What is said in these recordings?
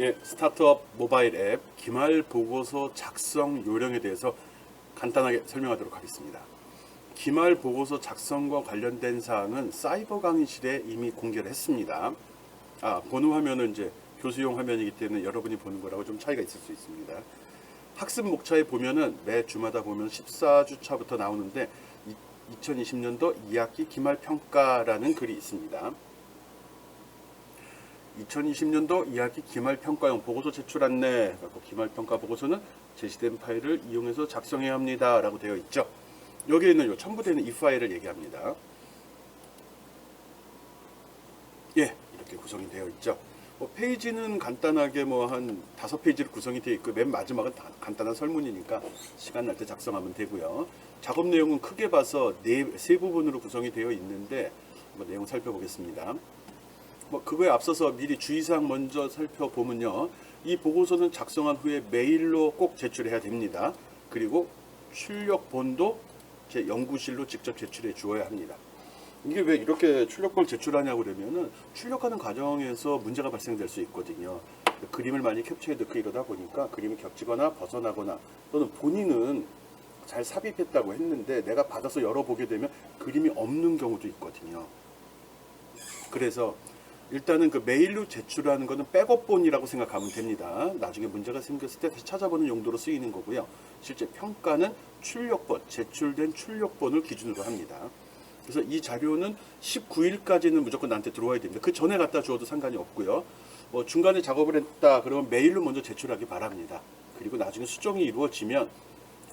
예, 스타트업 모바일 앱 기말 보고서 작성 요령에 대해서 간단하게 설명하도록 하겠습니다. 기말 보고서 작성과 관련된 사항은 사이버 강의실에 이미 공개를 했습니다. 보는 화면은 이제 교수용 화면이기 때문에 여러분이 보는 거라고 좀 차이가 있을 수 있습니다. 학습 목차에 보면은 매 주마다 보면 14주차부터 나오는데 2020년도 2학기 기말 평가라는 글이 있습니다. 2020년도 2학기 기말평가용 보고서 제출 안내, 기말평가 보고서는 제시된 파일을 이용해서 작성해야 합니다 라고 되어 있죠. 여기에 있는 첨부되는 이 파일을 얘기합니다. 예, 이렇게 구성이 되어 있죠. 페이지는 간단하게 한 5페이지로 구성이 되어 있고 맨 마지막은 간단한 설문이니까 시간 날 때 작성하면 되고요. 작업 내용은 크게 봐서 세 부분으로 구성이 되어 있는데 내용 살펴보겠습니다. 그거에 앞서서 미리 주의사항 먼저 살펴보면요. 이 보고서는 작성한 후에 메일로 꼭 제출해야 됩니다. 그리고 출력본도 제 연구실로 직접 제출해 주어야 합니다. 이게 왜 이렇게 출력본을 제출하냐고 그러면은 출력하는 과정에서 문제가 발생될 수 있거든요. 그림을 많이 캡처해 넣고 이러다 보니까 그림이 겹치거나 벗어나거나 또는 본인은 잘 삽입했다고 했는데 내가 받아서 열어보게 되면 그림이 없는 경우도 있거든요. 그래서 일단은 그 메일로 제출하는 것은 백업본이라고 생각하면 됩니다. 나중에 문제가 생겼을 때 다시 찾아보는 용도로 쓰이는 거고요. 실제 평가는 출력본, 제출된 출력본을 기준으로 합니다. 그래서 이 자료는 19일까지는 무조건 나한테 들어와야 됩니다. 그 전에 갖다 주어도 상관이 없고요. 중간에 작업을 했다 그러면 메일로 먼저 제출하기 바랍니다. 그리고 나중에 수정이 이루어지면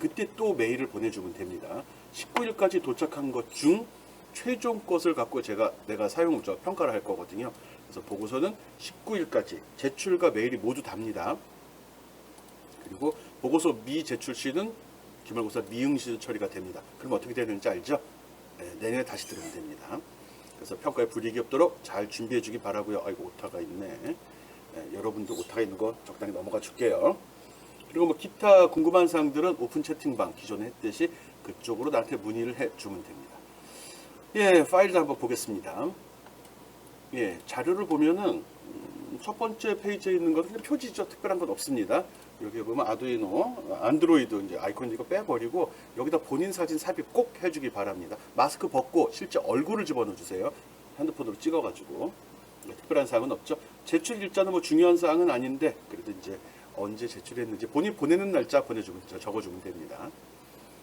그때 또 메일을 보내주면 됩니다. 19일까지 도착한 것 중 최종 것을 갖고 내가 평가를 할 거거든요. 그래서 보고서는 19일까지 제출과 메일이 모두 답니다. 그리고 보고서 미제출 시는 기말고사 미응시 처리가 됩니다. 그럼 어떻게 되는지 알죠? 네, 내년에 다시 들으면 됩니다. 그래서 평가에 불이익이 없도록 잘 준비해 주기 바라고요. 아이고 오타가 있네. 네, 여러분도 오타가 있는 거 적당히 넘어가 줄게요. 그리고 기타 궁금한 사항들은 오픈 채팅방 기존에 했듯이 그쪽으로 나한테 문의를 해 주면 됩니다. 예, 파일을 한번 보겠습니다. 예, 자료를 보면은 첫 번째 페이지에 있는 것은 그냥 표지죠. 특별한 건 없습니다. 여기 보면 아두이노, 안드로이드 이제 아이콘 이거 빼버리고 여기다 본인 사진 삽입 꼭 해주기 바랍니다. 마스크 벗고 실제 얼굴을 집어넣어 주세요. 핸드폰으로 찍어가지고. 예, 특별한 사항은 없죠. 제출 일자는 중요한 사항은 아닌데 그래도 이제 언제 제출했는지 본인 보내는 날짜 적어주면 됩니다.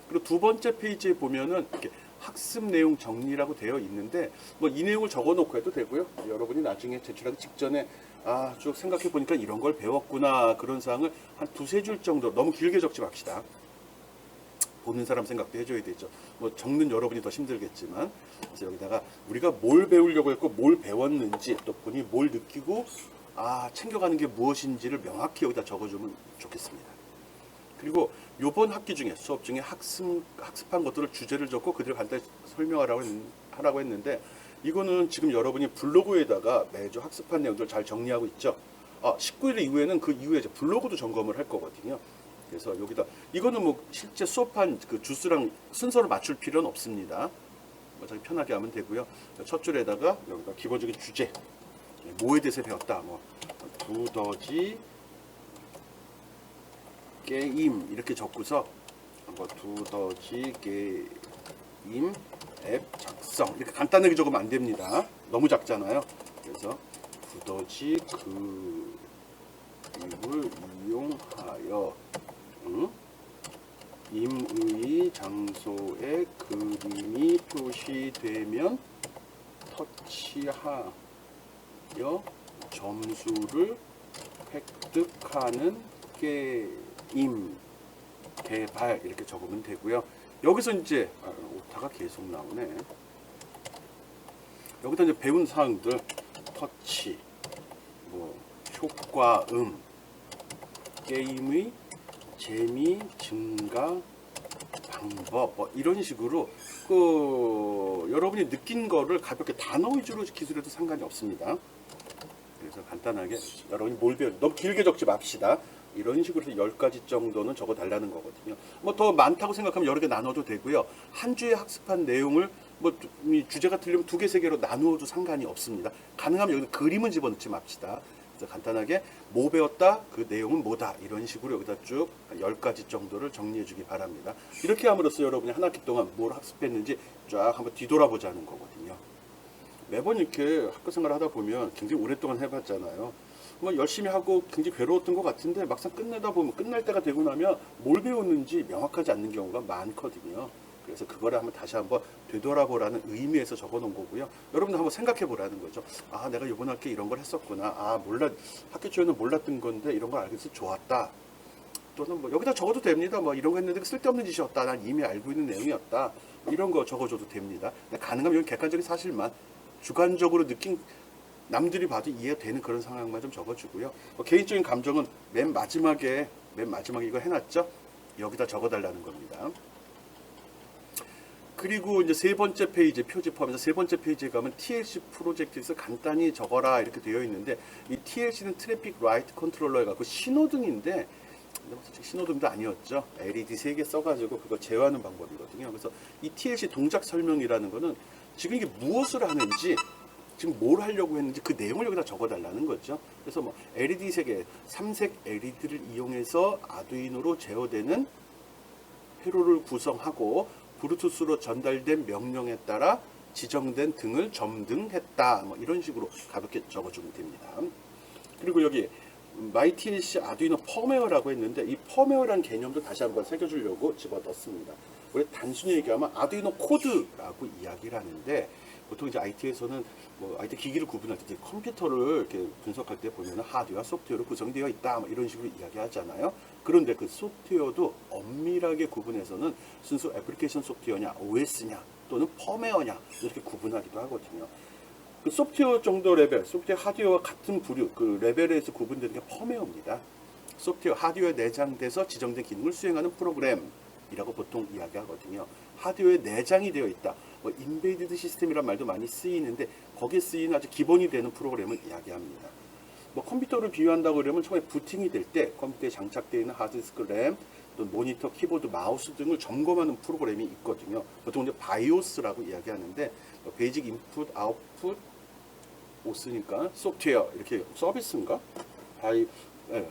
그리고 두 번째 페이지에 보면은 이렇게 학습 내용 정리라고 되어 있는데 이 내용을 적어놓고 해도 되고요. 여러분이 나중에 제출하기 직전에 쭉 생각해 보니까 이런 걸 배웠구나 그런 사항을 한 2-3줄 정도 너무 길게 적지 맙시다. 보는 사람 생각도 해줘야 되죠. 적는 여러분이 더 힘들겠지만 그래서 여기다가 우리가 뭘 배우려고 했고 뭘 배웠는지 또 본인이 뭘 느끼고 챙겨가는 게 무엇인지를 명확히 여기다 적어주면 좋겠습니다. 그리고 이번 학기 중에 수업 중에 학습한 것들을 주제를 적고 그대로 간단히 설명하라고 했는데 이거는 지금 여러분이 블로그에다가 매주 학습한 내용들을 잘 정리하고 있죠. 19일 이후에는 그 이후에 이제 블로그도 점검을 할 거거든요. 그래서 여기다 이거는 실제 수업한 그 주스랑 순서를 맞출 필요는 없습니다. 자기 편하게 하면 되고요. 첫 줄에다가 여기다 기본적인 주제 뭐에 대해서 배웠다. 두더지 게임 이렇게 적고서 두더지 게임 앱 작성 이렇게 간단하게 적으면 안 됩니다. 너무 작잖아요. 그래서 두더지 그림을 이용하여 임의 장소에 그림이 표시되면 터치하여 점수를 획득하는 게임 개발 이렇게 적으면 되고요. 여기서 이제 오타가 계속 나오네. 여기다 이제 배운 사항들 터치, 효과음, 게임의 재미 증가 방법 이런 식으로 여러분이 느낀 거를 가볍게 단어 위주로 기술해도 상관이 없습니다. 그래서 간단하게 여러분이 뭘 배우는지 너무 길게 적지 맙시다. 이런 식으로 해서 10가지 정도는 적어 달라는 거거든요. 더 많다고 생각하면 여러 개 나눠도 되고요. 한 주에 학습한 내용을 주제가 틀리면 2개, 3개로 나누어도 상관이 없습니다. 가능하면 여기 그림은 집어넣지 맙시다. 그래서 간단하게 뭐 배웠다, 그 내용은 뭐다, 이런 식으로 여기다 쭉 10가지 정도를 정리해 주기 바랍니다. 이렇게 함으로써 여러분이 한 학기 동안 뭘 학습했는지 쫙 한번 뒤돌아보자는 거거든요. 매번 이렇게 학교 생활을 하다 보면 굉장히 오랫동안 해봤잖아요. 뭐 열심히 하고 굉장히 괴로웠던 것 같은데 막상 끝내다 보면, 끝날 때가 되고 나면 뭘 배웠는지 명확하지 않는 경우가 많거든요. 그래서 그거를 한번 다시 한번 되돌아보라는 의미에서 적어 놓은 거고요. 여러분도 한번 생각해 보라는 거죠. 아, 내가 이번 학기에 이런 걸 했었구나. 아, 학기 초에는 몰랐던 건데 이런 걸 알게 돼서 좋았다. 또는 뭐 여기다 적어도 됩니다. 뭐 이런 거 했는데 쓸데없는 짓이었다. 난 이미 알고 있는 내용이었다. 이런 거 적어줘도 됩니다. 가능하면 이런 객관적인 사실만, 주관적으로 느낀, 남들이 봐도 이해되는 그런 상황만 좀 적어주고요. 개인적인 감정은 맨 마지막에 이거 해놨죠? 여기다 적어달라는 겁니다. 그리고 이제 세 번째 페이지, 표지 포함해서 세 번째 페이지에 가면 TLC 프로젝트에서 간단히 적어라 이렇게 되어 있는데, 이 TLC는 트래픽 라이트 컨트롤러 해갖고 신호등인데, 신호등도 아니었죠. LED 3개 써가지고 그거 제어하는 방법이거든요. 그래서 이 TLC 동작 설명이라는 거는 지금 이게 무엇을 하는지, 지금 뭘 하려고 했는지 그 내용을 여기다 적어달라는 거죠. 그래서 뭐 LED 3개, 3색 LED를 이용해서 아두이노로 제어되는 회로를 구성하고 블루투스로 전달된 명령에 따라 지정된 등을 점등했다. 뭐 이런 식으로 가볍게 적어주면 됩니다. 그리고 여기 MyTLC 아두이노 펌웨어라고 했는데, 이 펌웨어라는 개념도 다시 한번 새겨주려고 집어넣습니다. 원래 단순히 얘기하면 아두이노 코드라고 이야기를 하는데, 보통 이제 IT에서는 뭐 IT 기기를 구분할 때 컴퓨터를 이렇게 분석할 때 보면 하드웨어와 소프트웨어로 구성되어 있다, 뭐 이런 식으로 이야기하잖아요. 그런데 그 소프트웨어도 엄밀하게 구분해서는 순수 애플리케이션 소프트웨어냐, OS냐, 또는 펌웨어냐, 이렇게 구분하기도 하거든요. 그 소프트웨어 정도 레벨, 소프트웨어 하드웨어와 같은 부류, 그 레벨에서 구분되는 게 펌웨어입니다. 소프트웨어 하드웨어에 내장돼서 지정된 기능을 수행하는 프로그램이라고 보통 이야기하거든요. 하드웨어에 내장이 되어 있다. 뭐 인베이디드 시스템이란 말도 많이 쓰이는데, 거기에 쓰이는 아주 기본이 되는 프로그램을 이야기합니다. 뭐 컴퓨터를 비유한다고 그러면 처음에 부팅이 될 때 컴퓨터에 장착되어 있는 하드디스크, 램, 또 모니터, 키보드, 마우스 등을 점검하는 프로그램이 있거든요. 보통 이제 바이오스라고 이야기하는데, 베이직 인풋, 아웃풋, 오스니까 소프트웨어, 이렇게 서비스인가?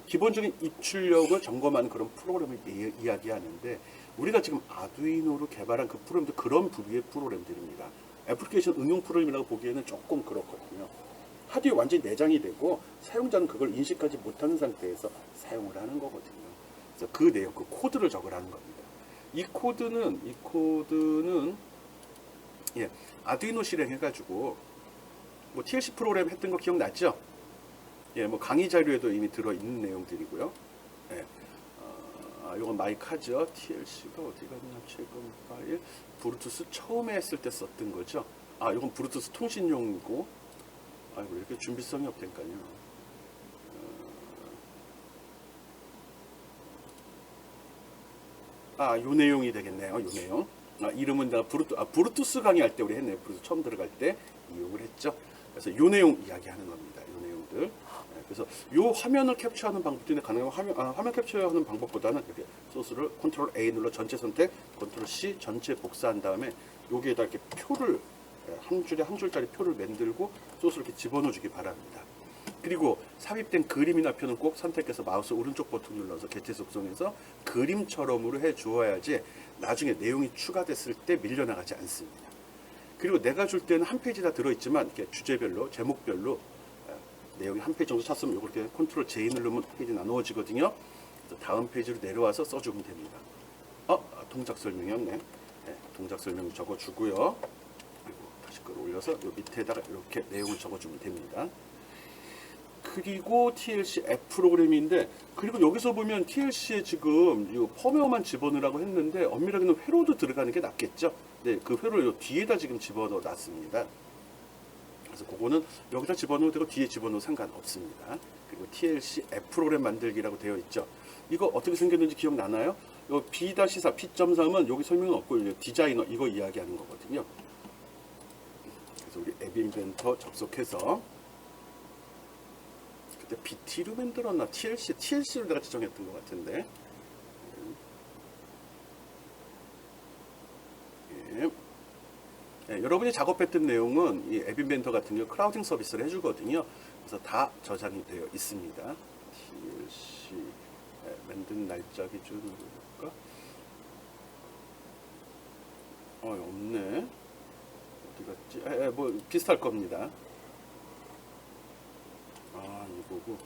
기본적인 입출력을 점검하는 그런 프로그램을 이야기하는데, 우리가 지금 아두이노로 개발한 그 프로그램도 그런 부류의 프로그램들입니다. 애플리케이션 응용 프로그램이라고 보기에는 조금 그렇거든요. 하드웨어 완전히 내장이 되고 사용자는 그걸 인식하지 못하는 상태에서 사용을 하는 거거든요. 그래서 그 내용, 그 코드를 적으라는 겁니다. 이 코드는 아두이노 실행해가지고 뭐 TLC 프로그램 했던 거 기억나죠? 뭐 강의 자료에도 이미 들어있는 내용들이고요. 이건 마이카죠. TLC가 어디 갔냐, 최근 파일. 블루투스 처음에 했을 때 썼던 거죠. 이건 블루투스 통신용이고, 아이고, 이렇게 준비성이 없다니까요. 요 내용이 되겠네요. 요 내용. 이름은 내가 블루투스 강의할 때 우리 했네요. 블루투스 처음 들어갈 때 이용을 했죠. 그래서 요 내용 이야기하는 겁니다. 요 내용들. 그래서 요 화면을 캡처하는 방법도 가능하면 화면 캡처하는 방법보다는 이렇게 소스를 컨트롤 A 눌러 전체 선택, 컨트롤 C 전체 복사한 다음에 여기에다 이렇게 표를 한 줄에 한 줄짜리 표를 만들고 소스를 이렇게 집어넣어 주기 바랍니다. 그리고 삽입된 그림이나 표는 꼭 선택해서 마우스 오른쪽 버튼 눌러서 개체 속성에서 그림처럼으로 해 주어야지 나중에 내용이 추가됐을 때 밀려나가지 않습니다. 그리고 내가 줄 때는 한 페이지 다 들어있지만 이렇게 주제별로, 제목별로 내용이 한 페이지 정도 찼으면 이렇게 컨트롤 J 누르면 페이지 나누어지거든요. 다음 페이지로 내려와서 써주면 됩니다. 동작 설명이었네. 동작 설명 적어주고요. 그리고 다시 끌어올려서 요 밑에다가 이렇게 내용을 적어주면 됩니다. 그리고 TLC 앱 프로그램인데, 그리고 여기서 보면 TLC에 지금 이 펌웨어만 집어넣으라고 했는데 엄밀하게는 회로도 들어가는 게 낫겠죠. 네, 그 회로를 요 뒤에다 지금 집어넣어 놨습니다. 그래서 그거는 여기다 집어넣어도 되고 뒤에 집어넣어도 상관없습니다. 그리고 TLC 앱 프로그램 만들기라고 되어 있죠. 이거 어떻게 생겼는지 기억나나요? 요 B-4, P.3은 여기 설명은 없고 디자이너 이거 이야기하는 거거든요. 그래서 우리 앱 인벤터 접속해서, 그때 BT로 만들었나 TLC로 내가 지정했던 것 같은데, 여러분이 작업했던 내용은 이 앱 인벤터 같은 경우 크라우딩 서비스를 해주거든요. 그래서 다 저장이 되어 있습니다. TLC 만든 날짜 기준으로 볼까? 없네. 어디 갔지? 뭐 비슷할 겁니다. 이거고.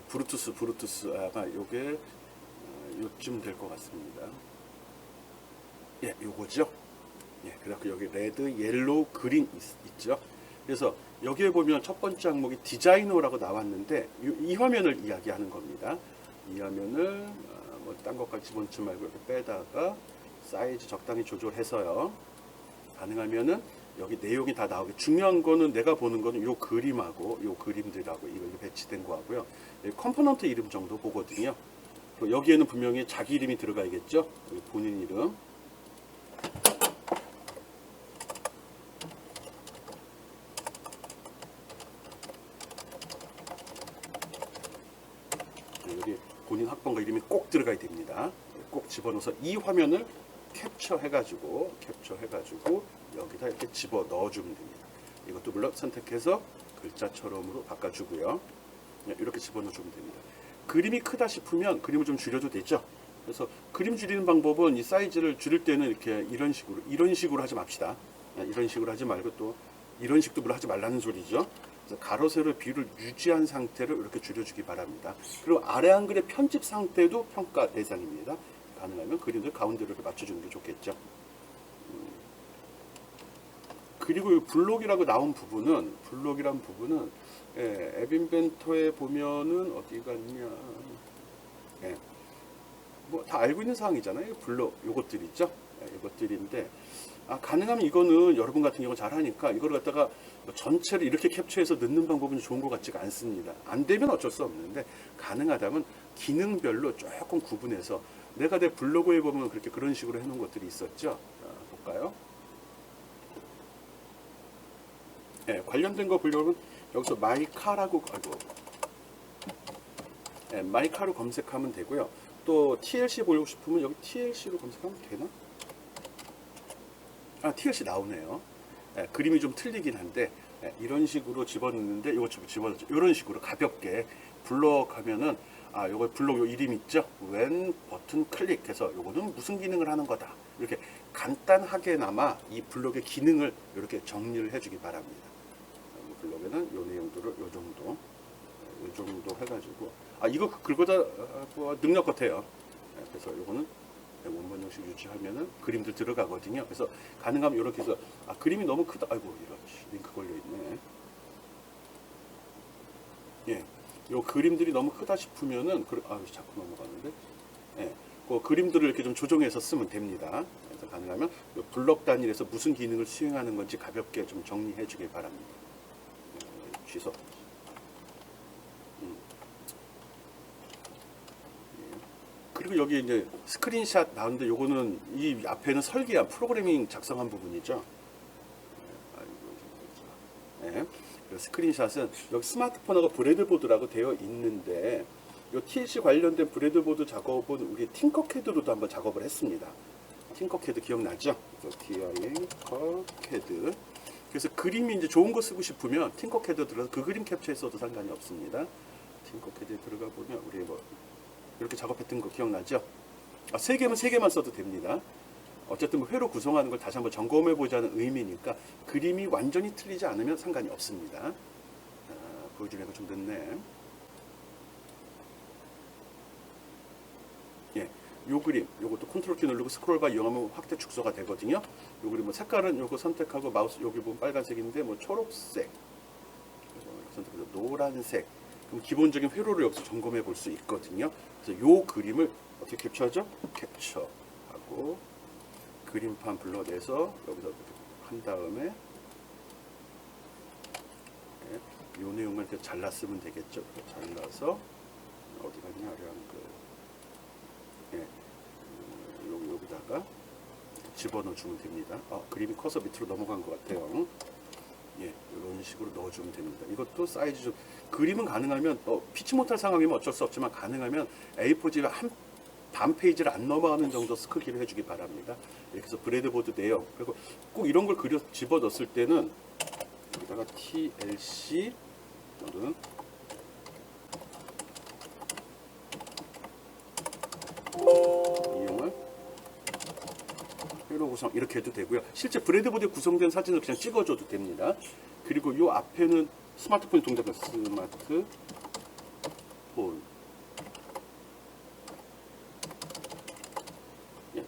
브루투스. 아마 요게 요쯤 될 것 같습니다. 예, 요거죠. 예, 그래갖고 여기 레드, 옐로우, 그린 있죠. 그래서 여기에 보면 첫 번째 항목이 디자이너라고 나왔는데 이 화면을 이야기하는 겁니다. 이 화면을 뭐 딴 것까지 집어넣지 말고 이렇게 빼다가 사이즈 적당히 조절해서요. 가능하면은 여기 내용이 다 나오게. 중요한 거는 내가 보는 거는 요 그림하고 요 그림들하고 이거 배치된 거하고요. 컴포넌트 이름 정도 보거든요. 여기에는 분명히 자기 이름이 들어가야겠죠. 본인 이름. 여기 본인 학번과 이름이 꼭 들어가야 됩니다. 꼭 집어넣어서 이 화면을 캡처해가지고 여기다 이렇게 집어 넣어주면 됩니다. 이것도 물론 선택해서 글자처럼으로 바꿔주고요. 이렇게 집어넣어주면 됩니다. 그림이 크다 싶으면 그림을 좀 줄여도 되죠. 그래서 그림 줄이는 방법은 이 사이즈를 줄일 때는 이렇게 이런 식으로 하지 맙시다. 이런 식으로 하지 말고 또 이런 식도 물론 하지 말라는 소리죠. 그래서 가로 세로 비율을 유지한 상태로 이렇게 줄여주기 바랍니다. 그리고 아래 한글의 편집 상태도 평가 대상입니다. 가능하면 그림들 가운데로 이렇게 맞춰주는 게 좋겠죠. 그리고 이 블록이라고 나온 부분은 앱 인벤터에 보면은 어디 갔냐? 뭐 다 알고 있는 사항이잖아요. 블록 요것들 있죠. 이것들인데 가능하면 이거는 여러분 같은 경우 잘 하니까 이걸 갖다가 전체를 이렇게 캡처해서 넣는 방법은 좋은 것 같지가 않습니다. 안 되면 어쩔 수 없는데 가능하다면 기능별로 조금 구분해서 내가 내 블로그에 보면 그렇게 그런 식으로 해놓은 것들이 있었죠. 볼까요? 관련된 거 보려면 여기서 마이카라고 마이카로 검색하면 되고요. 또 TLC 보고 싶으면 여기 TLC로 검색하면 되나? TLC 나오네요. 그림이 좀 틀리긴 한데 이런 식으로 집어넣는데 이거 집어넣죠. 이런 식으로 가볍게 블록하면은 요거 블록 요 이름 있죠? 왼 버튼 클릭해서 요거는 무슨 기능을 하는 거다. 이렇게 간단하게나마 이 블록의 기능을 이렇게 정리를 해주기 바랍니다. 블록에는 요 내용들을 요 정도 해가지고 이거 그거보다 능력 같아요. 그래서 요거는 원본 형식 유지하면은 그림들 들어가거든요. 그래서 가능하면 이렇게 해서 그림이 너무 크다. 아이고 이런 링크 걸려 있네. 예, 요 그림들이 너무 크다 싶으면은 자꾸 넘어가는데. 그 그림들을 이렇게 좀 조정해서 쓰면 됩니다. 그래서 가능하면 요 블록 단위에서 무슨 기능을 수행하는 건지 가볍게 좀 정리해 주길 바랍니다. 취소. 그리고 여기 이제 스크린샷 나오는데 요거는 이 앞에는 설계한 프로그래밍 작성한 부분이죠. 스크린샷은 여기 스마트폰하고 브레드보드라고 되어 있는데 요 TLC 관련된 브레드보드 작업은 우리 팅커캐드로도 한번 작업을 했습니다. 팅커캐드 기억나죠? 팅커캐드. 그래서 그림이 이제 좋은 거 쓰고 싶으면 팅커캐드 들어서 그 그림 캡처했어도 상관이 없습니다. 팅커캐드에 들어가 보면 우리 뭐 이렇게 작업했던 거 기억나죠? 3개면 3개만 써도 됩니다. 어쨌든 뭐 회로 구성하는 걸 다시 한번 점검해 보자는 의미니까 그림이 완전히 틀리지 않으면 상관이 없습니다. 보여주려고 좀 늦네. 요 그림, 요것도 컨트롤 키 누르고 스크롤바 이용하면 확대 축소가 되거든요. 요 그림 뭐 색깔은 요거 선택하고 마우스 여기 보면 빨간색인데 뭐 초록색, 선택해서 노란색. 그럼 기본적인 회로를 여기서 점검해 볼 수 있거든요. 그래서 요 그림을 어떻게 캡처하죠? 캡처하고 그림판 불러내서 여기서 한 다음에 요 내용만 이렇게 잘랐으면 되겠죠. 잘라서 어디 갔냐? 여기다가 집어넣어 주면 됩니다. 그림이 커서 밑으로 넘어간 것 같아요. 이런 식으로 넣어주면 됩니다. 이것도 사이즈 좀 그림은 가능하면 피치 못할 상황이면 어쩔 수 없지만 가능하면 A4지가 반 페이지를 안 넘어가는 정도 크기로 해주기 바랍니다. 이렇게 해서 브레드보드 내용 그리고 꼭 이런 걸 집어 넣었을 때는 여기다가 TLC 또는 구성 이렇게 해도 되고요. 실제 브레드보드에 구성된 사진을 그냥 찍어줘도 됩니다. 그리고 이 앞에는 스마트폰이 동작을 스마트폰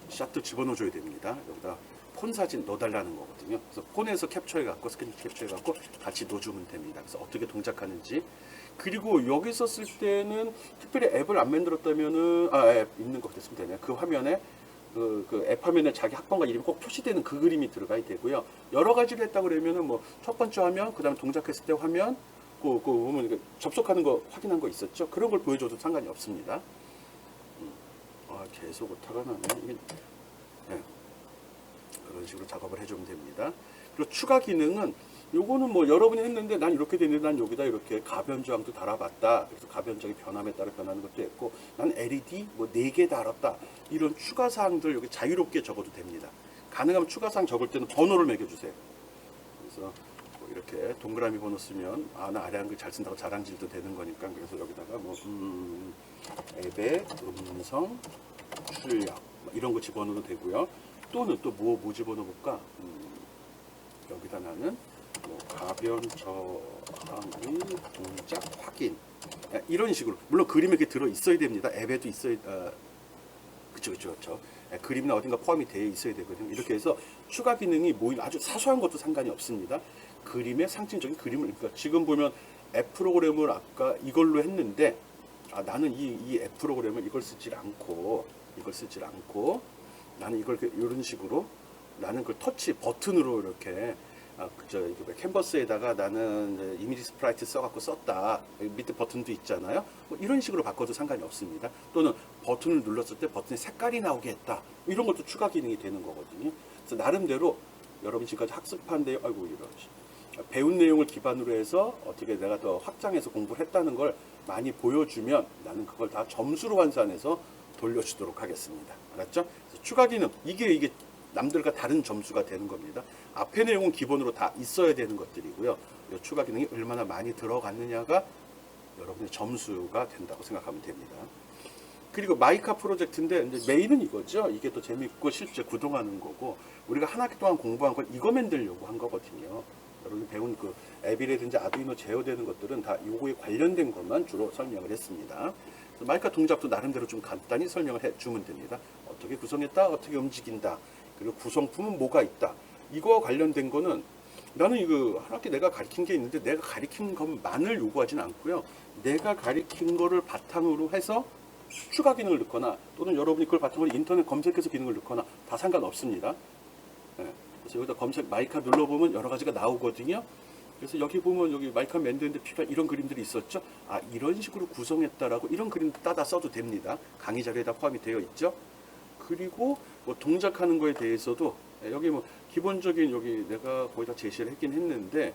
샷도 집어넣어줘야 됩니다. 여기다 폰 사진 넣어달라는 거거든요. 그래서 폰에서 캡처해갖고 스크린 캡처해갖고 같이 넣어주면 됩니다. 그래서 어떻게 동작하는지. 그리고 여기서 쓸 때는 특별히 앱을 안 만들었다면은 앱 있는 거 됐으면 되네요. 그 화면에 그 앱 화면에 자기 학번과 이름이 꼭 표시되는 그 그림이 들어가야 되고요. 여러 가지를 했다 그러면은 뭐 첫 번째 화면, 그 다음에 동작했을 때 화면, 그 보면 접속하는 거 확인한 거 있었죠? 그런 걸 보여줘도 상관이 없습니다. 계속 오타가 나네. 네. 그런 식으로 작업을 해주면 됩니다. 그리고 추가 기능은 요거는 뭐 여러분이 했는데 난 이렇게 되는데 난 여기다 이렇게 가변 저항도 달아봤다. 그래서 가변 저항의 변함에 따라 변하는 것도 있고 난 LED 뭐 4개 달았다. 이런 추가 사항들 여기 자유롭게 적어도 됩니다. 가능하면 추가 사항 적을 때는 번호를 매겨주세요. 그래서 뭐 이렇게 동그라미 번호 쓰면 나 아래 한글 잘 쓴다고 자랑질도 되는 거니까 그래서 여기다가 뭐 앱의 음성 출력 뭐 이런 거 집어넣어도 되고요. 또는 또 뭐 집어넣어볼까? 여기다 나는 뭐 가변 저항의 동작 확인 이런 식으로 물론 그림에 이렇게 들어 있어야 됩니다. 앱에도 있어야 그쵸. 그림이나 어딘가 포함이 되어 있어야 되거든요. 이렇게 해서 추가 기능이 모인 아주 사소한 것도 상관이 없습니다. 그림의 상징적인 그림을 그러니까 지금 보면 앱 프로그램을 아까 이걸로 했는데 나는 이 앱 프로그램을 이걸 쓰질 않고 나는 이걸 이런 식으로 나는 그 터치 버튼으로 이렇게 캔버스에다가 나는 이미지 스프라이트 써갖고 썼다. 밑에 버튼도 있잖아요. 뭐 이런 식으로 바꿔도 상관이 없습니다. 또는 버튼을 눌렀을 때 버튼의 색깔이 나오게 했다. 이런 것도 추가 기능이 되는 거거든요. 그래서 나름대로 여러분 지금까지 학습한 데 배운 내용을 기반으로 해서 어떻게 내가 더 확장해서 공부를 했다는 걸 많이 보여주면 나는 그걸 다 점수로 환산해서 돌려주도록 하겠습니다. 알았죠? 그래서 추가 기능 이게 남들과 다른 점수가 되는 겁니다. 앞의 내용은 기본으로 다 있어야 되는 것들이고요. 이 추가 기능이 얼마나 많이 들어갔느냐가 여러분의 점수가 된다고 생각하면 됩니다. 그리고 마이카 프로젝트인데 이제 메인은 이거죠. 이게 또 재밌고 실제 구동하는 거고 우리가 한 학기 동안 공부한 걸 이거 만들려고 한 거거든요. 여러분이 배운 그 앱이라든지 아두이노 제어되는 것들은 다 요거에 관련된 것만 주로 설명을 했습니다. 마이카 동작도 나름대로 좀 간단히 설명을 해주면 됩니다. 어떻게 구성했다, 어떻게 움직인다, 그리고 구성품은 뭐가 있다. 이거와 관련된 거는 나는 이거 한 학기 내가 가르친 게 있는데 내가 가르친 것만을 요구하지는 않고요. 내가 가르친 거를 바탕으로 해서 추가 기능을 넣거나 또는 여러분이 그걸 바탕으로 인터넷 검색해서 기능을 넣거나 다 상관없습니다. 네. 그래서 여기다 검색 마이카 눌러보면 여러 가지가 나오거든요. 그래서 여기 보면 여기 마이카 만드는데 필요한 이런 그림들이 있었죠. 이런 식으로 구성했다라고 이런 그림 따다 써도 됩니다. 강의 자료에다 포함이 되어 있죠. 그리고 뭐 동작하는 거에 대해서도 여기 뭐 기본적인 여기 내가 거의 다 제시를 했긴 했는데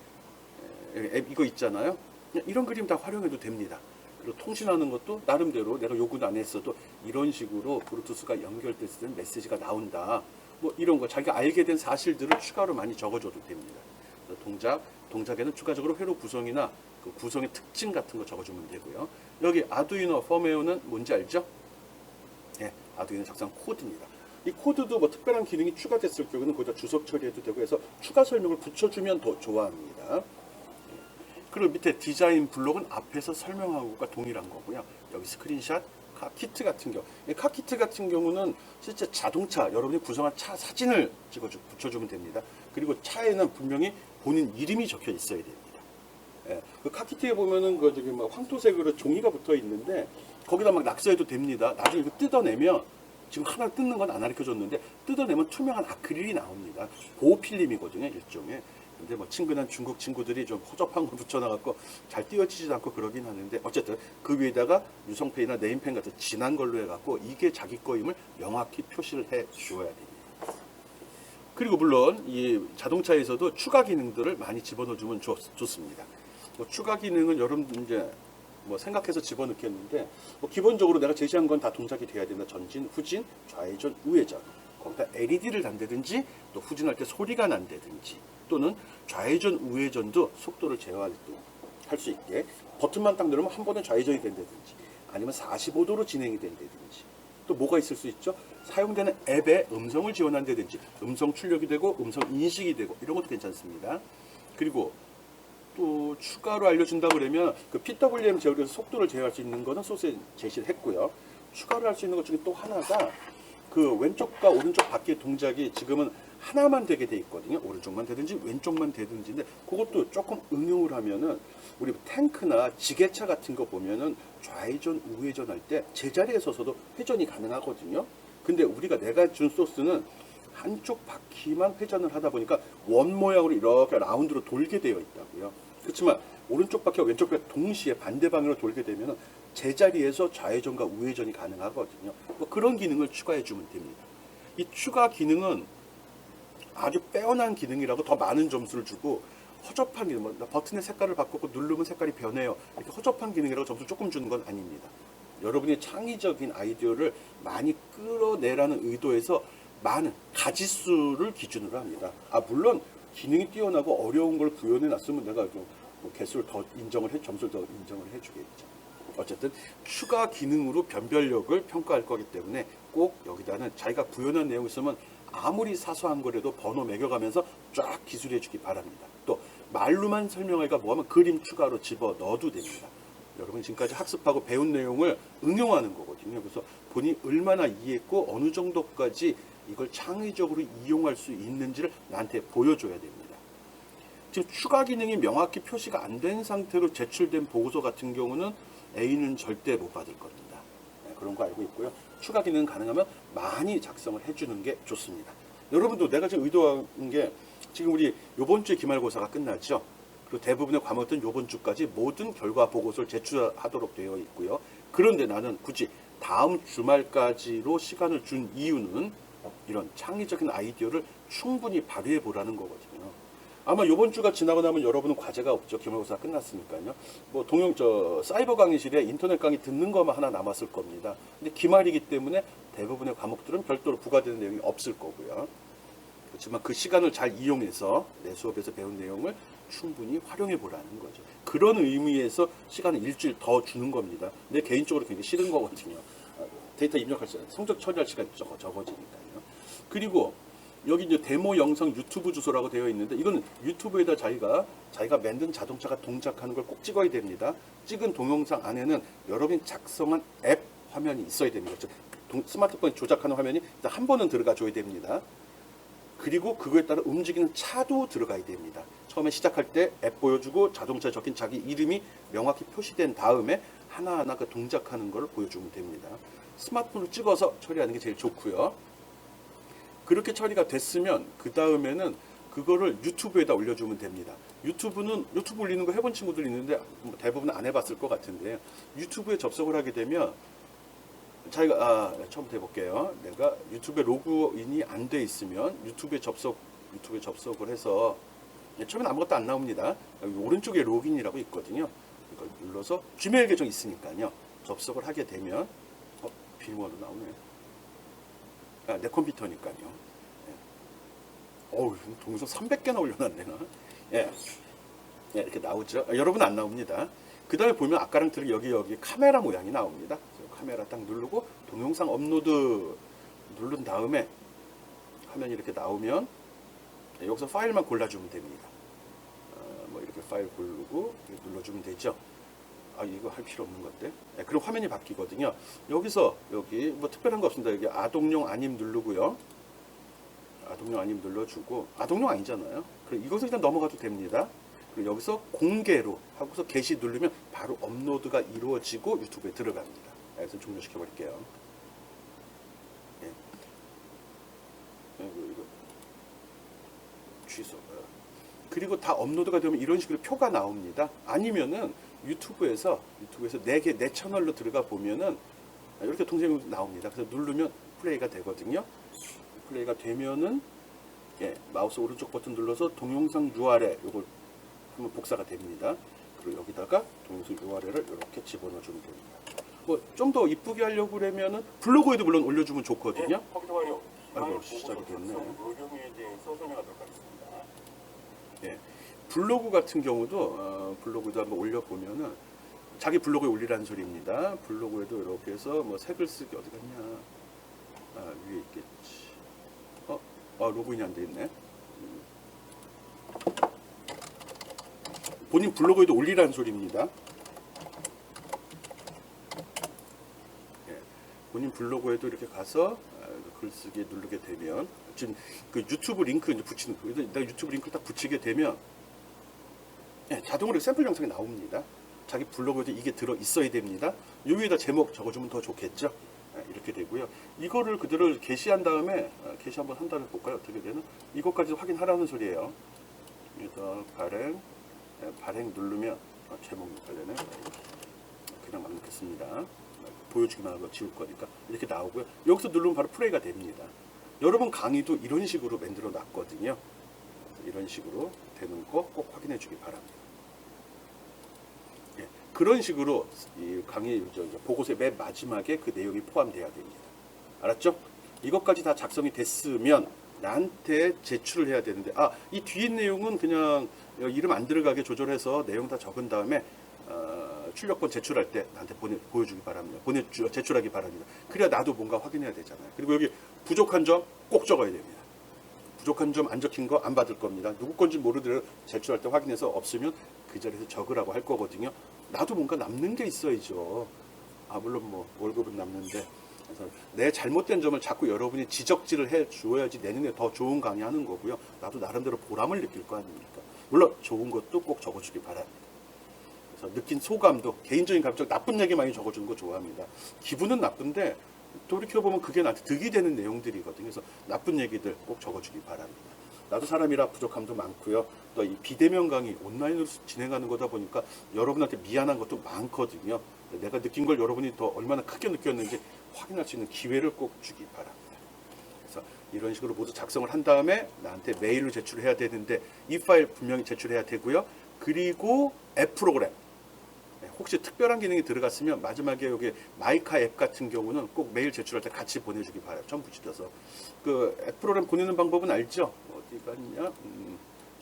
앱 이거 있잖아요. 이런 그림 다 활용해도 됩니다. 그리고 통신하는 것도 나름대로 내가 요구는 안 했어도 이런 식으로 블루투스가 연결됐을 때 메시지가 나온다. 뭐 이런 거 자기가 알게 된 사실들을 추가로 많이 적어줘도 됩니다. 동작에는 추가적으로 회로 구성이나 그 구성의 특징 같은 거 적어주면 되고요. 여기 아두이노 펌웨어는 뭔지 알죠? 네, 아두이노 작성 코드입니다. 이 코드도 뭐 특별한 기능이 추가됐을 경우는 거기다 주석 처리해도 되고 해서 추가 설명을 붙여주면 더 좋아합니다. 그리고 밑에 디자인 블록은 앞에서 설명한 것과 동일한 거고요. 여기 스크린샷, 카키트 같은 경우. 카키트 같은 경우는 실제 자동차, 여러분이 구성한 차 사진을 붙여주면 됩니다. 그리고 차에는 분명히 본인 이름이 적혀 있어야 됩니다. 예, 그 카키트에 보면은 그 저기 막 황토색으로 종이가 붙어 있는데 거기다 막 낙서해도 됩니다. 나중에 이거 뜯어내면 지금 하나 뜯는 건 안 가르쳐줬는데 뜯어내면 투명한 아크릴이 나옵니다. 보호필름이거든요, 일종의. 근데 뭐 친근한 중국 친구들이 좀 허접한 거 붙여놔갖고 잘 띄어지지도 않고 그러긴 하는데 어쨌든 그 위에다가 유성펜이나 네임펜 같은 진한 걸로 해갖고 이게 자기 거임을 명확히 표시를 해 주어야 됩니다. 그리고 물론 이 자동차에서도 추가 기능들을 많이 집어넣어주면 좋습니다. 뭐 추가 기능은 여러분들 이제 뭐 생각해서 집어넣겠는데 뭐 기본적으로 내가 제시한 건 다 동작이 돼야 된다. 전진, 후진, 좌회전, 우회전. 거기다 LED를 단다든지 또 후진할 때 소리가 난다든지 또는 좌회전, 우회전도 속도를 제어할 수 있게 버튼만 딱 누르면 한 번에 좌회전이 된다든지 아니면 45도로 진행이 된다든지 또 뭐가 있을 수 있죠? 사용되는 앱에 음성을 지원한다든지 음성 출력이 되고 음성 인식이 되고 이런 것도 괜찮습니다. 그리고 또 추가로 알려준다 그러면 그 PWM 제어에서 속도를 제어할 수 있는 거는 소스에 제시를 했고요. 추가로 할 수 있는 것 중에 또 하나가 그 왼쪽과 오른쪽 바퀴 동작이 지금은 하나만 되게 돼 있거든요. 오른쪽만 되든지 왼쪽만 되든지인데 그것도 조금 응용을 하면은 우리 탱크나 지게차 같은 거 보면은 좌회전 우회전 할 때 제자리에 서서도 회전이 가능하거든요. 근데 우리가 내가 준 소스는 한쪽 바퀴만 회전을 하다 보니까 원 모양으로 이렇게 라운드로 돌게 되어 있다고요. 그렇지만 오른쪽 바퀴와 왼쪽 바퀴 동시에 반대 방향으로 돌게 되면 제자리에서 좌회전과 우회전이 가능하거든요. 뭐 그런 기능을 추가해 주면 됩니다. 이 추가 기능은 아주 빼어난 기능이라고 더 많은 점수를 주고 허접한 기능, 버튼의 색깔을 바꾸고 누르면 색깔이 변해요. 이렇게 허접한 기능이라고 점수 조금 주는 건 아닙니다. 여러분이 창의적인 아이디어를 많이 끌어내라는 의도에서 많은 가지수를 기준으로 합니다. 물론 기능이 뛰어나고 어려운 걸 구현해 놨으면 내가 좀 개수를 더 점수를 더 인정을 해주겠죠. 어쨌든 추가 기능으로 변별력을 평가할 거기 때문에 꼭 여기다는 자기가 구현한 내용이 있으면 아무리 사소한 거라도 번호 매겨가면서 쫙 기술해 주기 바랍니다. 또 말로만 설명하기가 뭐하면 그림 추가로 집어 넣어도 됩니다. 여러분 지금까지 학습하고 배운 내용을 응용하는 거거든요. 그래서 본인이 얼마나 이해했고 어느 정도까지 이걸 창의적으로 이용할 수 있는지를 나한테 보여줘야 됩니다. 지금 추가 기능이 명확히 표시가 안 된 상태로 제출된 보고서 같은 경우는 A는 절대 못 받을 겁니다. 그런 거 알고 있고요. 추가 기능 가능하면 많이 작성을 해주는 게 좋습니다. 여러분도 내가 지금 의도한 게 지금 우리 요번 주에 기말고사가 끝났죠. 그리고 대부분의 과목들은 요번 주까지 모든 결과 보고서를 제출하도록 되어 있고요. 그런데 나는 굳이 다음 주말까지로 시간을 준 이유는 이런 창의적인 아이디어를 충분히 발휘해 보라는 거거든요. 아마 요번 주가 지나고 나면 여러분은 과제가 없죠. 기말고사 끝났으니까요. 뭐 사이버 강의실에 인터넷 강의 듣는 것만 하나 남았을 겁니다. 근데 기말이기 때문에 대부분의 과목들은 별도로 부과되는 내용이 없을 거고요. 그렇지만 그 시간을 잘 이용해서 내 수업에서 배운 내용을 충분히 활용해 보라는 거죠. 그런 의미에서 시간을 일주일 더 주는 겁니다. 내 개인적으로 굉장히 싫은 거거든요. 데이터 입력할 시간, 성적 처리할 시간이 적어지니까요. 그리고 여기 이제 데모 영상 유튜브 주소라고 되어 있는데 이거는 유튜브에다 자기가 만든 자동차가 동작하는 걸 꼭 찍어야 됩니다. 찍은 동영상 안에는 여러분이 작성한 앱 화면이 있어야 됩니다. 스마트폰에 조작하는 화면이 일단 한 번은 들어가 줘야 됩니다. 그리고 그거에 따라 움직이는 차도 들어가야 됩니다. 처음에 시작할 때 앱 보여주고 자동차에 적힌 자기 이름이 명확히 표시된 다음에 하나하나 그 동작하는 걸 보여주면 됩니다. 스마트폰으로 찍어서 처리하는 게 제일 좋고요. 그렇게 처리가 됐으면 그 다음에는 그거를 유튜브에다 올려주면 됩니다. 유튜브 올리는 거 해본 친구들 있는데 대부분 안 해봤을 것 같은데 유튜브에 접속을 하게 되면 자기가 처음부터 해볼게요. 내가 유튜브에 로그인이 안 돼 있으면 유튜브에 접속을 해서 처음엔 아무것도 안 나옵니다. 여기 오른쪽에 로그인이라고 있거든요. 이걸 눌러서 지메일 계정 있으니까요. 접속을 하게 되면 비밀번호 나오네요. 내 컴퓨터니까요. 동영상 300개나 올려놨네 나. 이렇게 나오죠. 여러분 안 나옵니다. 그 다음에 보면 아까랑 틀리 여기 카메라 모양이 나옵니다. 카메라 딱 누르고 동영상 업로드 누른 다음에 화면이 이렇게 나오면 여기서 파일만 골라주면 됩니다. 뭐 이렇게 파일 고르고 눌러주면 되죠. 이거 할 필요 없는 건데. 그럼 화면이 바뀌거든요. 여기 뭐 특별한 거 없습니다. 여기 아동용 아님 누르고요. 아동용 아님 눌러주고 아동용 아니잖아요. 그럼 이것을 일단 넘어가도 됩니다. 그리고 여기서 공개로 하고서 게시 누르면 바로 업로드가 이루어지고 유튜브에 들어갑니다. 그래서 종료시켜 버릴게요. 이거 취소. 그리고 다 업로드가 되면 이런 식으로 표가 나옵니다. 아니면은 유튜브에서 내 채널로 들어가 보면은 이렇게 동영상이 나옵니다. 그래서 누르면 플레이가 되거든요. 플레이가 되면은 마우스 오른쪽 버튼 눌러서 동영상 URL 이걸 하면 복사가 됩니다. 그리고 여기다가 동영상 URL을 이렇게 집어넣어 주면 됩니다. 뭐 좀 더 이쁘게 하려고 그러면은 블로그에도 물론 올려주면 좋거든요. 확인 완료. 아이고 시작이 됐네. 요령에 대해서 설명하도록 하겠습니다. 블로그 같은 경우도 블로그도 한번 올려보면은 자기 블로그에 올리라는 소리입니다. 블로그에도 이렇게 해서 뭐 색을 쓰기 어디 갔냐? 아, 위에 있겠지. 로그인이 안 돼 있네. 본인 블로그에도 올리라는 소리입니다. 예, 본인 블로그에도 이렇게 가서 글쓰기 누르게 되면 지금 그 유튜브 링크 이제 붙이는 거. 내가 유튜브 링크를 딱 붙이게 되면 예, 자동으로 샘플 영상이 나옵니다. 자기 블로그에도 이게 들어 있어야 됩니다. 여기에다 제목 적어주면 더 좋겠죠. 예, 이렇게 되고요. 이거를 그대로 게시한 다음에 게시 한번 한 다음에 볼까요? 어떻게 되나? 이것까지 확인하라는 소리예요. 여기서 발행 누르면 제목 관련해 그냥 막 넣겠습니다. 보여주기만 하고 지울 거니까 이렇게 나오고요. 여기서 누르면 바로 플레이가 됩니다. 여러분 강의도 이런 식으로 만들어 놨거든요. 이런 식으로 되는 거 꼭 확인해 주기 바랍니다. 예, 그런 식으로 이 강의 보고서의 맨 마지막에 그 내용이 포함되어야 됩니다. 알았죠? 이것까지 다 작성이 됐으면 나한테 제출을 해야 되는데 이 뒤에 내용은 그냥 이름 안 들어가게 조절해서 내용 다 적은 다음에 출력본 제출할 때 나한테 보여주기 바랍니다. 제출하기 바랍니다. 그래야 나도 뭔가 확인해야 되잖아요. 그리고 여기 부족한 점 꼭 적어야 됩니다. 부족한 점 안 적힌 거 안 받을 겁니다. 누구 건지 모르더라도 제출할 때 확인해서 없으면 그 자리에서 적으라고 할 거거든요. 나도 뭔가 남는 게 있어야죠. 물론 뭐 월급은 남는데 그래서 내 잘못된 점을 자꾸 여러분이 지적질을 해 주어야지 내년에 더 좋은 강의하는 거고요. 나도 나름대로 보람을 느낄 거 아닙니까? 물론 좋은 것도 꼭 적어주기 바랍니다. 그래서 느낀 소감도 개인적인 감정 나쁜 얘기 많이 적어주는 거 좋아합니다. 기분은 나쁜데 돌이켜보면 그게 나한테 득이 되는 내용들이거든요. 그래서 나쁜 얘기들 꼭 적어주기 바랍니다. 나도 사람이라 부족함도 많고요. 또 이 비대면 강의 온라인으로 진행하는 거다 보니까 여러분한테 미안한 것도 많거든요. 내가 느낀 걸 여러분이 더 얼마나 크게 느꼈는지 확인할 수 있는 기회를 꼭 주기 바랍니다. 그래서 이런 식으로 모두 작성을 한 다음에 나한테 메일로 제출해야 되는데 이 파일 분명히 제출해야 되고요. 그리고 앱 프로그램 혹시 특별한 기능이 들어갔으면 마지막에 여기 마이카 앱 같은 경우는 꼭 메일 제출할 때 같이 보내주기 바라요. 전부 붙여서 그 앱 프로그램 보내는 방법은 알죠? 어디 갔냐?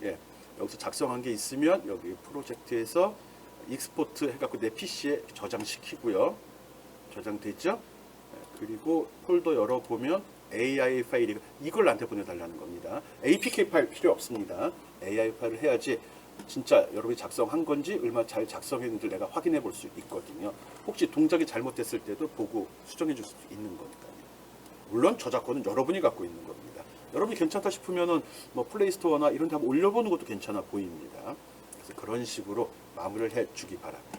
예, 여기서 작성한 게 있으면 여기 프로젝트에서 익스포트 해갖고 내 PC에 저장시키고요. 저장됐죠? 그리고 폴더 열어보면 AI 파일이 이걸 나한테 보내달라는 겁니다. APK 파일 필요 없습니다. AI 파일을 해야지 진짜 여러분이 작성한 건지 얼마나 잘 작성했는지 내가 확인해 볼 수 있거든요. 혹시 동작이 잘못됐을 때도 보고 수정해 줄 수 있는 거니까요. 물론 저작권은 여러분이 갖고 있는 겁니다. 여러분이 괜찮다 싶으면은 뭐 플레이스토어나 이런 데 한번 올려보는 것도 괜찮아 보입니다. 그래서 그런 식으로 마무리를 해 주기 바랍니다.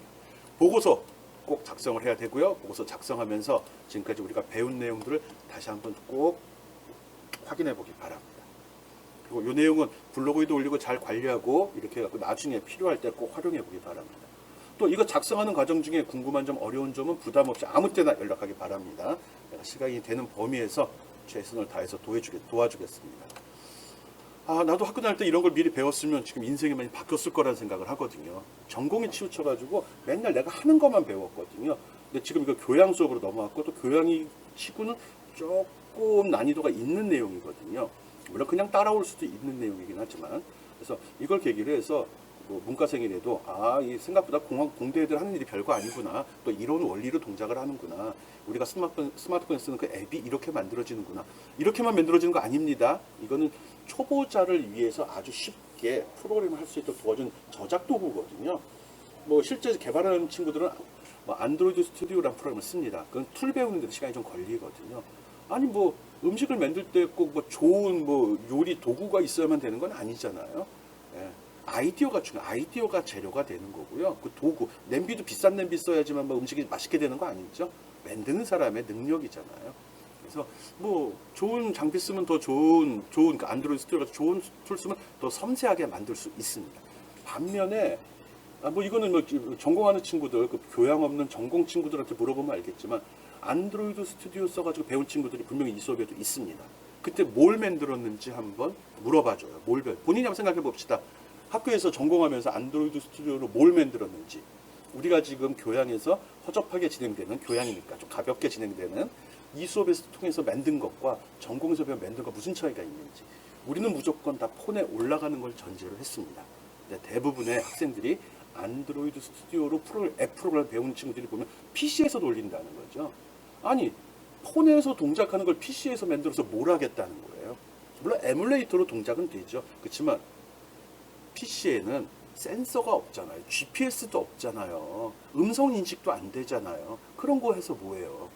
보고서 꼭 작성을 해야 되고요. 보고서 작성하면서 지금까지 우리가 배운 내용들을 다시 한번 꼭 확인해 보기 바랍니다. 그리고 이 내용은 블로그에도 올리고 잘 관리하고 이렇게 해갖고 나중에 필요할 때 꼭 활용해 보기 바랍니다. 또 이거 작성하는 과정 중에 궁금한 점, 어려운 점은 부담 없이 아무 때나 연락하기 바랍니다. 내가 시간이 되는 범위에서 최선을 다해서 도와주겠습니다. 나도 학교 다닐 때 이런 걸 미리 배웠으면 지금 인생이 많이 바뀌었을 거라는 생각을 하거든요. 전공에 치우쳐가지고 맨날 내가 하는 것만 배웠거든요. 근데 지금 이거 교양 수업으로 넘어왔고 또 교양이 치고는 조금 난이도가 있는 내용이거든요. 물론 그냥 따라올 수도 있는 내용이긴 하지만 그래서 이걸 계기로 해서 뭐 문과생이라도 이 생각보다 공대애들 하는 일이 별거 아니구나. 또 이런 원리로 동작을 하는구나. 우리가 스마트폰에 쓰는 그 앱이 이렇게 만들어지는구나. 이렇게만 만들어지는 거 아닙니다. 이거는 초보자를 위해서 아주 쉽게 프로그램을 할 수 있도록 도와준 저작 도구거든요. 뭐 실제 개발하는 친구들은 뭐 안드로이드 스튜디오라는 프로그램을 씁니다. 그건 툴 배우는 데 시간이 좀 걸리거든요. 아니 뭐 음식을 만들 때 꼭 뭐 좋은 뭐 요리 도구가 있어야만 되는 건 아니잖아요. 예. 아이디어가 재료가 되는 거고요. 그 도구, 냄비도 비싼 냄비 써야지만 뭐 음식이 맛있게 되는 거 아니죠? 만드는 사람의 능력이잖아요. 그래서 뭐 좋은 장비 쓰면 더 좋은 그 안드로이드 스튜디오 같은 좋은 툴 쓰면 더 섬세하게 만들 수 있습니다. 반면에 뭐 이거는 뭐 전공하는 친구들, 그 교양 없는 전공 친구들한테 물어보면 알겠지만 안드로이드 스튜디오 써가지고 배운 친구들이 분명히 이 수업에도 있습니다. 그때 뭘 만들었는지 한번 물어봐줘요. 본인이 한번 생각해 봅시다. 학교에서 전공하면서 안드로이드 스튜디오로 뭘 만들었는지, 우리가 지금 교양에서 허접하게 진행되는, 교양이니까 좀 가볍게 진행되는 이 수업에서 통해서 만든 것과 전공에서 배운 만든 것 무슨 차이가 있는지, 우리는 무조건 다 폰에 올라가는 걸 전제로 했습니다. 대부분의 학생들이 안드로이드 스튜디오로 앱 프로그램을 배우는 친구들이 보면 PC에서 돌린다는 거죠. 아니, 폰에서 동작하는 걸 PC에서 만들어서 뭘 하겠다는 거예요. 물론 에뮬레이터로 동작은 되죠. 그렇지만 PC에는 센서가 없잖아요. GPS도 없잖아요. 음성 인식도 안 되잖아요. 그런 거 해서 뭐예요?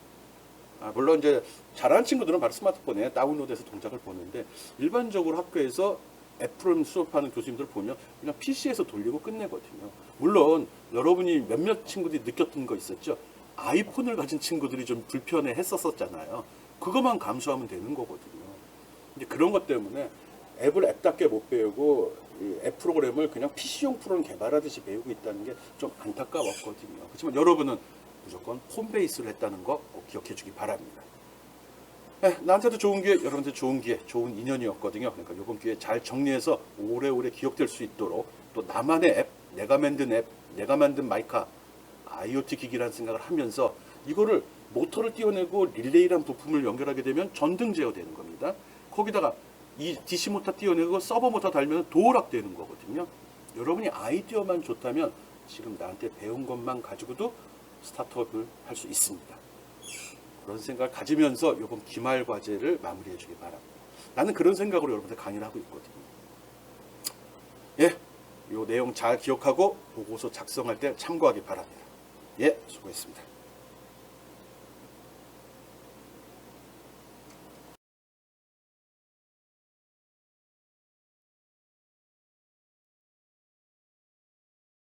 물론 이제 잘하는 친구들은 바로 스마트폰에 다운로드해서 동작을 보는데 일반적으로 학교에서 앱 프로그램 수업하는 교수님들 보면 그냥 PC에서 돌리고 끝내거든요. 물론 여러분이 몇몇 친구들이 느꼈던 거 있었죠. 아이폰을 가진 친구들이 좀 불편해 했었잖아요. 그것만 감수하면 되는 거거든요. 이제 그런 것 때문에 앱을 앱답게 못 배우고 앱 프로그램을 그냥 PC용 프로그램 개발하듯이 배우고 있다는 게 좀 안타까웠거든요. 그렇지만 여러분은 무조건 홈베이스를 했다는 거 꼭 기억해 주기 바랍니다. 나한테도 좋은 기회, 여러분한테 좋은 기회, 좋은 인연이었거든요. 그러니까 이번 기회에 잘 정리해서 오래오래 기억될 수 있도록 또 나만의 앱, 내가 만든 앱, 내가 만든 마이카, IoT 기기라는 생각을 하면서 이거를 모터를 띄워내고 릴레이란 부품을 연결하게 되면 전등 제어되는 겁니다. 거기다가 이 DC 모터 띄워내고 서버 모터 달면 도어락 되는 거거든요. 여러분이 아이디어만 좋다면 지금 나한테 배운 것만 가지고도 스타트업을 할 수 있습니다. 그런 생각을 가지면서 이번 기말 과제를 마무리해 주기 바랍니다. 나는 그런 생각으로 여러분들 강의를 하고 있거든요. 예, 이 내용 잘 기억하고 보고서 작성할 때 참고하기 바랍니다. 예, 수고했습니다.